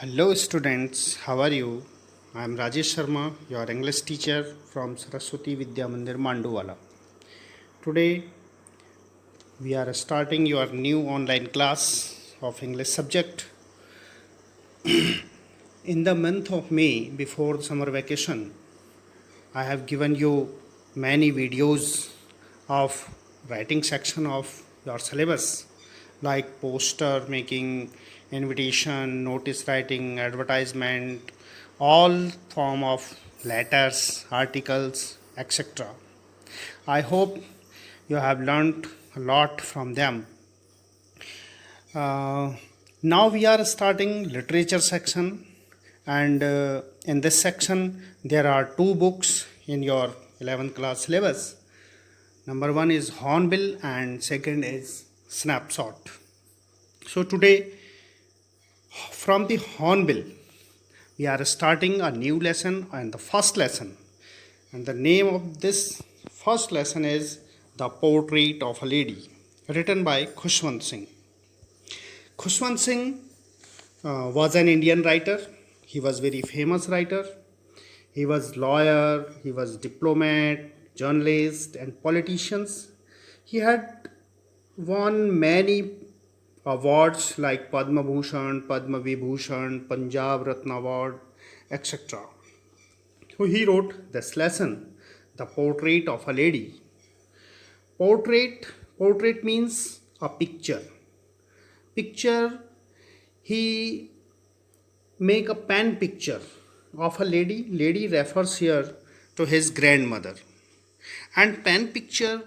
Hello students, how are you? I am Rajesh Sharma, your English teacher from Saraswati Vidya Mandir Manduwala. Today we are starting your new online class of English subject. In the month of May before the summer vacation, I have given you many videos of writing section of your syllabus like poster making, invitation, notice writing, advertisement, all form of letters, articles, etc. I hope you have learned a lot from them. Uh, Now we are starting literature section, and in this section there are two books in your 11th class syllabus. Number one is Hornbill and second is Snapshot. So today from the Hornbill we are starting a new lesson and the first lesson, and the name of this first lesson is The Portrait of a Lady, written by Khushwant Singh. Khushwant Singh was an Indian writer. He was very famous writer. He was lawyer, he was diplomat, journalist and politicians. He had won many awards like Padma Bhushan, Padma Vibhushan, Punjab Ratna Award, etc. So he wrote this lesson, The Portrait of a Lady. Portrait, portrait means a picture. Picture, he make a pen picture of a lady. Lady refers here to his grandmother. And pen picture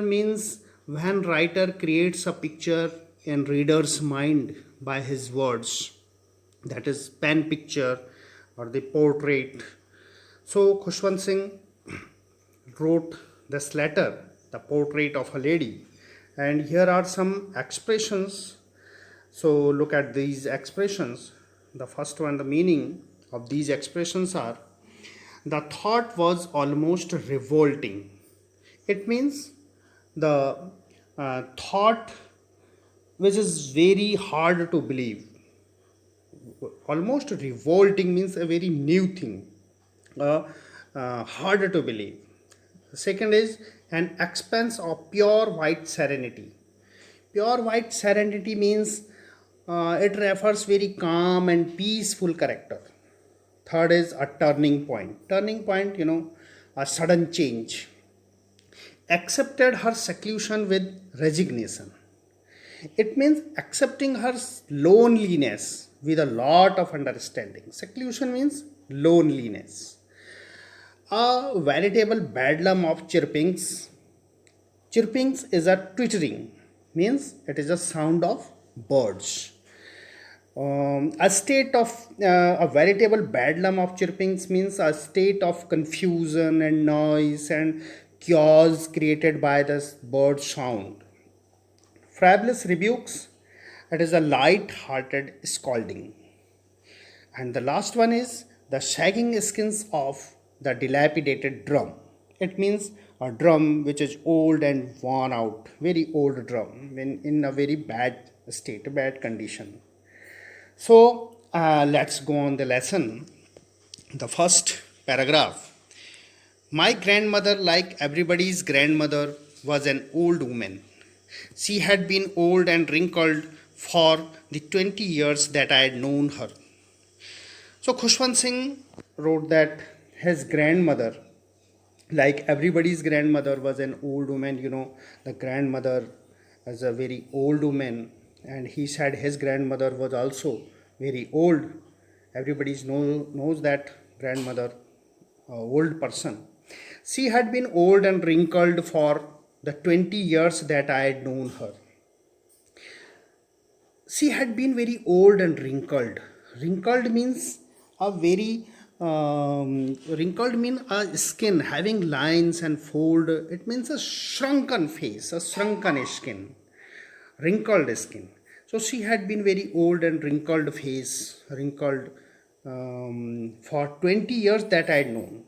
means when writer creates a picture in reader's mind by his words. That is pen picture or the portrait. So Khushwant Singh wrote this letter, The Portrait of a Lady. And here are some expressions. So look at these expressions. The first one, the meaning of these expressions are: the thought was almost revolting. It means the thought which is very hard to believe. Almost revolting means a very new thing, harder to believe. Second is an expanse of pure white serenity. Pure white serenity means it refers very calm and peaceful character. Third is a turning point. Turning point, a sudden change. Accepted her seclusion with resignation. It means accepting her loneliness with a lot of understanding. Seclusion means loneliness. A veritable bedlam of chirpings. Chirpings is a twittering, means it is a sound of birds. A veritable bedlam of chirpings means a state of confusion and noise and chaos created by this bird sound. Fabulous rebukes, it is a light-hearted scolding. And the last one is the sagging skins of the dilapidated drum. It means a drum which is old and worn out, very old drum, in a very bad state, bad condition. So let's go on the lesson. The first paragraph. My grandmother, like everybody's grandmother, was an old woman. She had been old and wrinkled for the 20 years that I had known her. So Khushwant Singh wrote that his grandmother, like everybody's grandmother, was an old woman. The grandmother is a very old woman, and he said his grandmother was also very old. Everybody knows that grandmother, old person. She had been old and wrinkled for the 20 years that I had known her. She had been very old and wrinkled. Wrinkled means a very wrinkled mean a skin having lines and fold. It means a shrunken face, a shrunken skin, wrinkled skin. So she had been very old and wrinkled face, wrinkled for 20 years that I had known.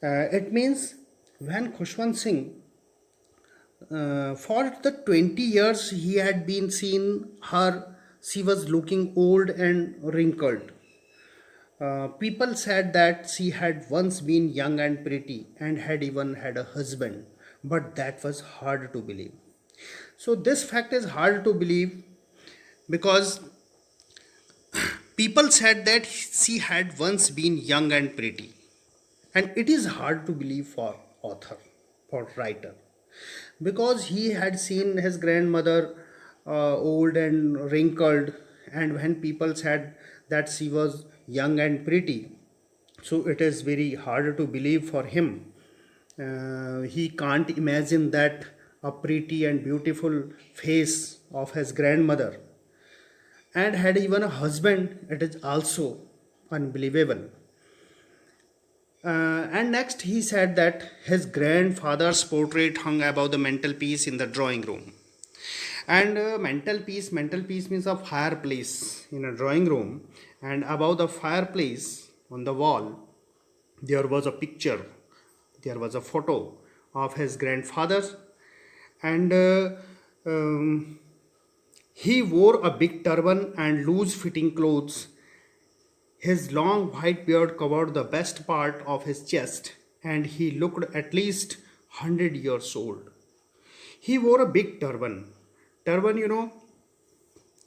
It means when Khushwant Singh, for the 20 years he had been seen her she was looking old and wrinkled. People said that she had once been young and pretty and had even had a husband, but that was hard to believe. So, this fact is hard to believe because people said that she had once been young and pretty, and it is hard to believe for author, for writer, because he had seen his grandmother old and wrinkled, and when people said that she was young and pretty, so it is very hard to believe for him. He can't imagine that a pretty and beautiful face of his grandmother and had even a husband. It is also unbelievable. And next, he said that his grandfather's portrait hung above the mantelpiece in the drawing room. And mantelpiece means a fireplace in a drawing room. And above the fireplace on the wall, there was a picture, there was a photo of his grandfather. And he wore a big turban and loose fitting clothes. His long white beard covered the best part of his chest, and he looked at least 100 years old. He wore a big turban. Turban,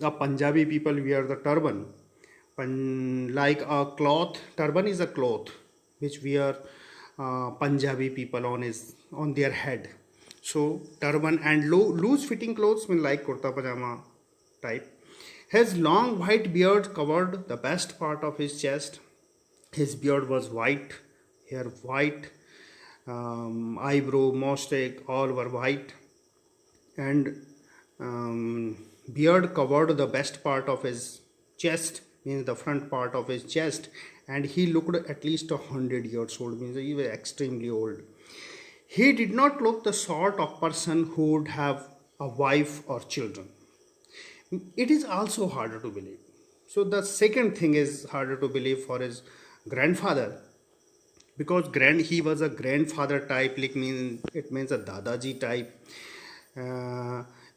the Punjabi people wear the turban. Like a cloth, turban is a cloth which wear Punjabi people on their head. So turban and loose fitting clothes mean like kurta pajama type. His long white beard covered the best part of his chest. His beard was white, hair white, eyebrow, mustache, all were white, and beard covered the best part of his chest, means the front part of his chest, and he looked at least 100 years old, means he was extremely old. He did not look the sort of person who would have a wife or children. It is also harder to believe. So the second thing is harder to believe for his grandfather, because he was a grandfather type, like it means a Dadaji type.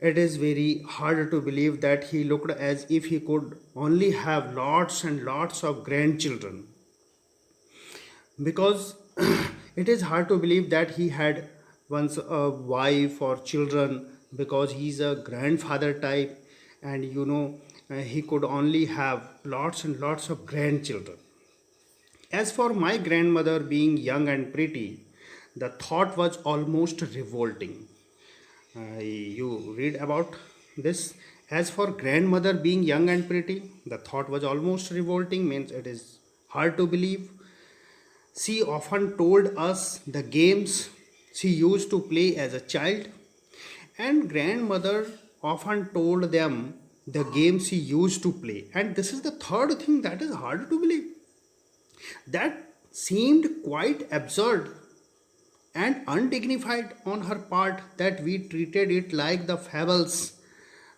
It is very hard to believe that he looked as if he could only have lots and lots of grandchildren, because it is hard to believe that he had once a wife or children, because he's a grandfather type, and he could only have lots and lots of grandchildren. As for my grandmother being young and pretty, the thought was almost revolting. You read about this. As for grandmother being young and pretty, the thought was almost revolting, means it is hard to believe. She often told us the games she used to play as a child, and grandmother often told them the games she used to play. And this is the third thing that is hard to believe. That seemed quite absurd and undignified on her part, that we treated it like the fables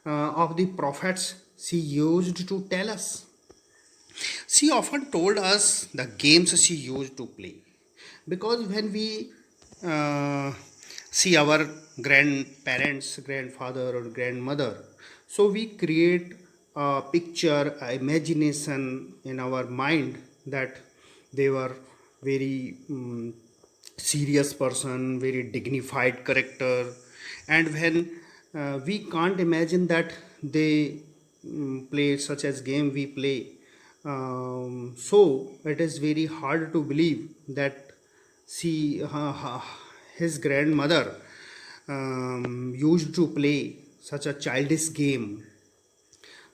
of the prophets she used to tell us. She often told us the games she used to play, because when we see our grandparents, grandfather or grandmother, so we create a picture, a imagination in our mind that they were very serious person, very dignified character, and when we can't imagine that they play such as game we play, so it is very hard to believe that she his grandmother used to play such a childish game.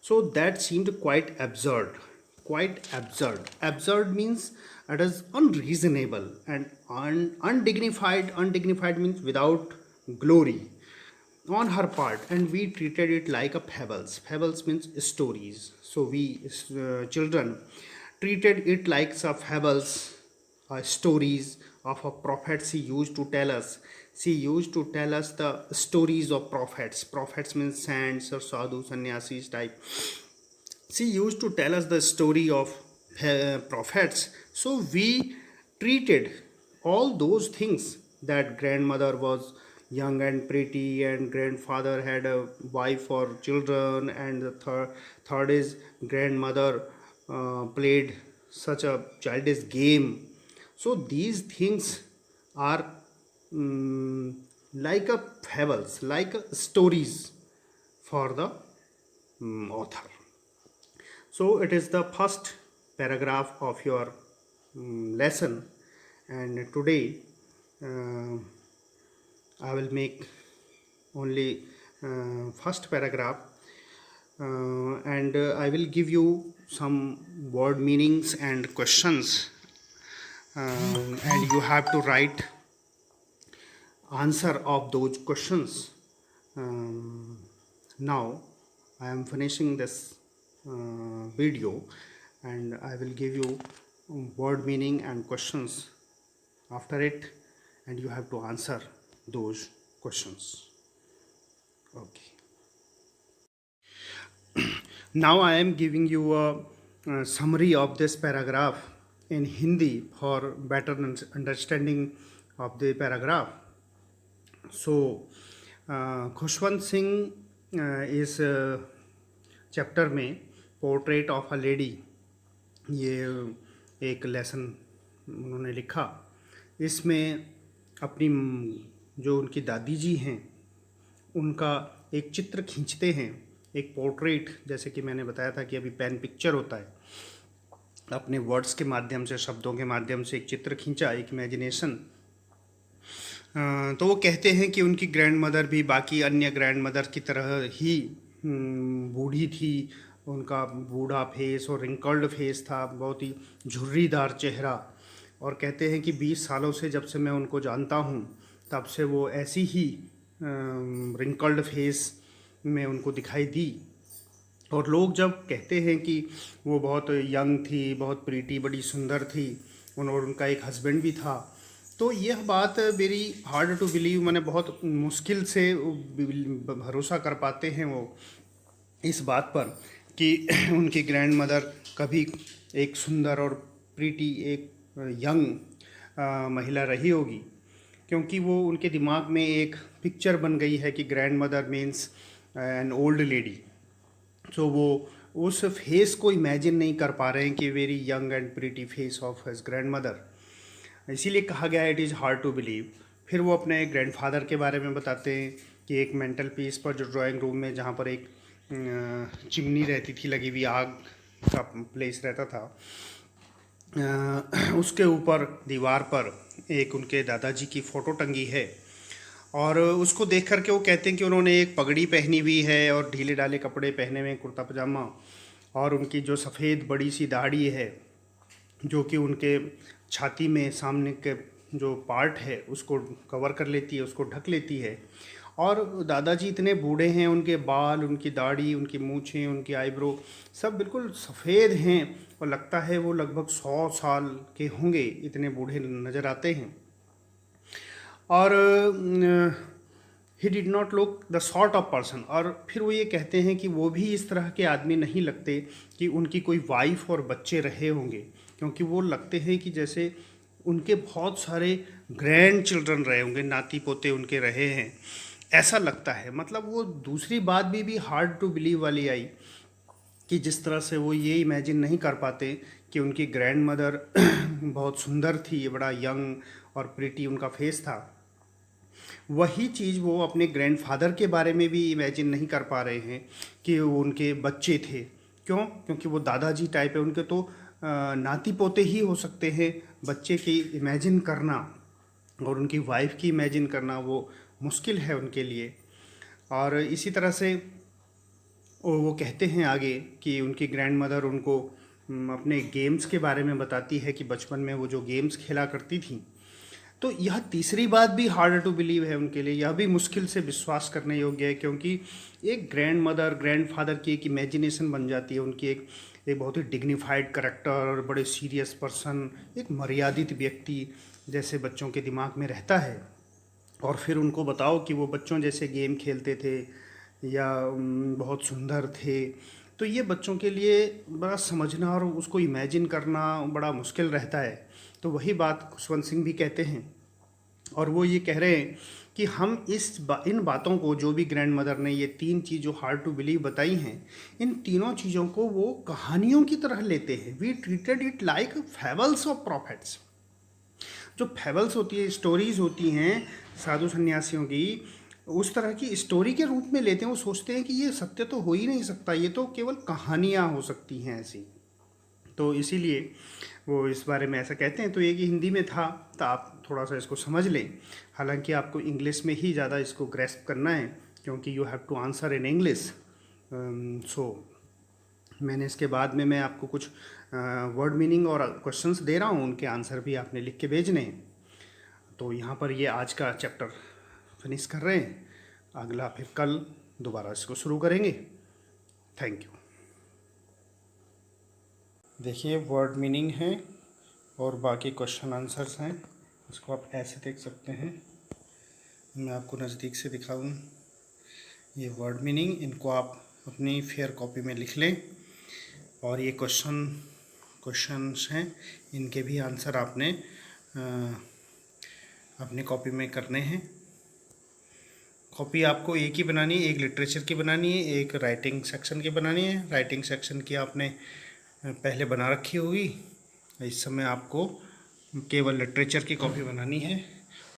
So that seemed quite absurd. Quite absurd. Absurd means it is unreasonable, and undignified. Undignified means without glory on her part, and we treated it like a fables. Fables means stories. So we children treated it like some fables, stories of a prophet she used to tell us. She used to tell us the stories of prophets. Prophets means saints or sadhu, sannyasis type. She used to tell us the story of prophets. So we treated all those things, that grandmother was young and pretty, and grandfather had a wife or children, and the third is grandmother played such a childish game. So these things are mm, like a fables, like a stories for the author. So it is the first paragraph of your lesson, and today uh, I will make only first paragraph, and I will give you some word meanings and questions, and you have to write answer of those questions. Now I am finishing this video, and I will give you word meaning and questions after it, and you have to answer those questions. Okay. Now I am giving you a summary of this paragraph in Hindi for better understanding of the paragraph. So Khushwant Singh इस chapter में portrait of a lady, ये एक lesson उन्होंने लिखा। इसमें अपनी जो उनकी दादी जी हैं उनका एक चित्र खींचते हैं, एक पोर्ट्रेट, जैसे कि मैंने बताया था कि अभी पेन पिक्चर होता है, अपने वर्ड्स के माध्यम से, शब्दों के माध्यम से एक चित्र खींचा, एक इमेजिनेशन। तो वो कहते हैं कि उनकी ग्रैंड मदर भी बाकी अन्य ग्रैंड मदर की तरह ही बूढ़ी थी, उनका बूढ़ा फेस और रिंकल्ड फेस था, बहुत ही झुर्रीदार चेहरा। और कहते हैं कि 20 सालों से जब से मैं उनको जानता हूँ तब से वो ऐसी ही रिंकल्ड फेस में उनको दिखाई दी। और लोग जब कहते हैं कि वो बहुत यंग थी, बहुत प्रीटी, बड़ी सुंदर थी, और उनका एक हस्बैंड भी था, तो यह बात वेरी हार्ड टू बिलीव, मैंने बहुत मुश्किल से भरोसा कर पाते हैं वो इस बात पर कि उनकी ग्रैंड मदर कभी एक सुंदर और प्रीटी, एक यंग महिला रही होगी, क्योंकि वो उनके दिमाग में एक पिक्चर बन गई है कि grand mother means an old lady. तो वो उस फेस को इमेजिन नहीं कर पा रहे हैं कि very young and pretty face of his grandmother, इसीलिए कहा गया it is hard to believe. फिर वो अपने ग्रैंडफादर के बारे में बताते हैं कि एक मेंटल पीस पर, जो ड्राइंग रूम में जहाँ पर एक चिमनी रहती थी, लगी हुई आग का प्लेस रहता था, उसके ऊपर दीवार पर एक उनके दादाजी की फ़ोटो टंगी है। और उसको देख कर के वो कहते हैं कि उन्होंने एक पगड़ी पहनी हुई है और ढीले ढाले कपड़े पहने हुए, कुर्ता पजामा, और उनकी जो सफ़ेद बड़ी सी दाढ़ी है जो कि उनके छाती में सामने के जो पार्ट है उसको कवर कर लेती है, उसको ढक लेती है। और दादाजी इतने बूढ़े हैं, उनके बाल, उनकी दाढ़ी, उनकी मूछें, उनकी आईब्रो सब बिल्कुल सफ़ेद हैं, और लगता है वो लगभग 100 साल के होंगे, इतने बूढ़े नज़र आते हैं। और he did not look the sort of person. और फिर वो ये कहते हैं कि वो भी इस तरह के आदमी नहीं लगते कि उनकी कोई वाइफ और बच्चे रहे होंगे, क्योंकि वो लगते हैं कि जैसे उनके बहुत सारे ग्रैंड चिल्ड्रन रहे होंगे, नाती पोते उनके रहे हैं, ऐसा लगता है। मतलब वो दूसरी बात भी हार्ड टू बिलीव वाली आई कि जिस तरह से वो ये इमेजिन नहीं कर पाते कि उनकी ग्रैंड मदर बहुत सुंदर थी, बड़ा यंग और प्रीटी उनका फेस था, वही चीज़ वो अपने ग्रैंडफादर के बारे में भी इमेजिन नहीं कर पा रहे हैं कि वो उनके बच्चे थे। क्यों? क्योंकि वो दादाजी टाइप है, उनके तो नाती पोते ही हो सकते हैं। बच्चे की इमेजिन करना और उनकी वाइफ की इमेजिन करना वो मुश्किल है उनके लिए। और इसी तरह से वो कहते हैं आगे कि उनकी ग्रैंड मदर उनको अपने गेम्स के बारे में बताती है कि बचपन में वो जो गेम्स खेला करती थी। तो यह तीसरी बात भी हार्ड टू बिलीव है उनके लिए, यह भी मुश्किल से विश्वास करने योग्य है, क्योंकि एक ग्रैंड मदर, ग्रैंड फादर की एक इमेजिनेशन बन जाती है, उनकी एक बहुत ही डिग्निफाइड करेक्टर और बड़े सीरियस पर्सन, एक मर्यादित व्यक्ति जैसे बच्चों के दिमाग में रहता है। और फिर उनको बताओ कि वो बच्चों जैसे गेम खेलते थे या बहुत सुंदर थे, तो ये बच्चों के लिए बड़ा समझना और उसको इमेजिन करना बड़ा मुश्किल रहता है। तो वही बात खुशवंत सिंह भी कहते हैं, और वो ये कह रहे हैं कि हम इन बातों को, जो भी ग्रैंड मदर ने ये 3 चीज़ जो हार्ड टू बिलीव बताई हैं, इन तीनों चीज़ों को वो कहानियों की तरह लेते हैं। We treated it like fables of prophets. जो फैबल्स होती है, स्टोरीज होती हैं साधु सन्यासियों की, उस तरह की स्टोरी के रूप में लेते हैं। वो सोचते हैं कि ये सत्य तो हो ही नहीं सकता, ये तो केवल कहानियाँ हो सकती हैं ऐसी। तो इसीलिए वो इस बारे में ऐसा कहते हैं। तो ये कि हिंदी में था, तो आप थोड़ा सा इसको समझ लें। हालांकि आपको इंग्लिश में ही ज़्यादा इसको ग्रेस्प करना है, क्योंकि you have to answer in English. So मैंने इसके बाद में मैं आपको कुछ वर्ड मीनिंग और क्वेश्चंस दे रहा हूँ, उनके आंसर भी आपने लिख के भेजने हैं। तो यहाँ पर ये आज का चैप्टर फिनिश कर रहे हैं, अगला फिर कल दोबारा इसको शुरू करेंगे। Thank you. देखिए वर्ड मीनिंग है और बाकी क्वेश्चन आंसर्स हैं, इसको आप ऐसे देख सकते हैं। मैं आपको नज़दीक से दिखाऊं। ये वर्ड मीनिंग, इनको आप अपनी फेयर कॉपी में लिख लें। और ये क्वेश्चंस हैं, इनके भी आंसर आपने अपनी कॉपी में करने हैं। कॉपी आपको एक ही बनानी है, एक लिटरेचर की बनानी है, एक राइटिंग सेक्शन की बनानी है। राइटिंग सेक्शन की आपने पहले बना रखी होगी। इस समय आपको केवल लिटरेचर की कॉपी बनानी है।